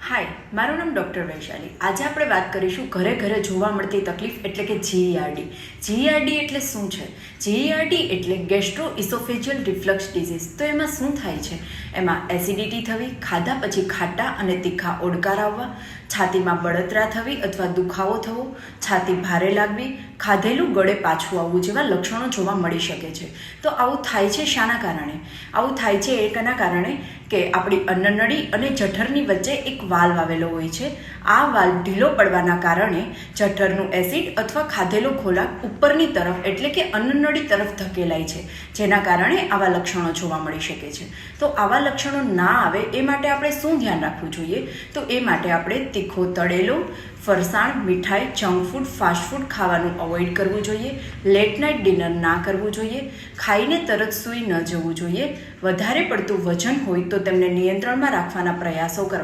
હાય, મારું નામ ડૉક્ટર વૈશાલી. આજે આપણે વાત કરીશું ઘરે ઘરે જોવા મળતી તકલીફ એટલે કે જીઈઆરડી. જીઈઆરડી એટલે શું છે? જીઈઆરડી એટલે ગેસ્ટ્રો ઇસોફેજિયલ રિફ્લક્સ ડિઝીઝ. તો એમાં શું થાય છે? એમાં એસિડિટી થવી, ખાધા પછી ખાટા અને તીખા ઓડકાર આવવા, છાતીમાં બળતરા થવી અથવા દુખાવો થવો, છાતી ભારે લાગવી, ખાધેલું ગળે પાછું આવવું જેવા લક્ષણો જોવા મળી શકે છે. તો આવું થાય છે શાના કારણે? આવું થાય છે એના કારણે કે આપણી અન્નનળી અને જઠરની વચ્ચે એક વાલ્વ આવેલો હોય છે. આ વાલ્વ ઢીલો પડવાના કારણે જઠરનું એસિડ અથવા ખાધેલો ખોરાક ઉપરની તરફ એટલે કે અન્નનળી તરફ ધકેલાય છે, જેના કારણે આવા લક્ષણો જોવા મળી શકે છે. તો આવા લક્ષણો ના આવે એ માટે આપણે શું ધ્યાન રાખવું જોઈએ? તો એ માટે આપણે તીખો તળેલો, ફરસાણ, મીઠાઈ, જંક ફૂડ, ફાસ્ટ ફૂડ ખાવાનું અવોઇડ કરવું જોઈએ. લેટ નાઇટ ડિનર ના કરવું જોઈએ. ખાઈને તરત સૂઈ ન જવું જોઈએ. વધારે પડતું વજન હોય તો તેમને નિયંત્રણમાં રાખવાના પ્રયાસો કરવા.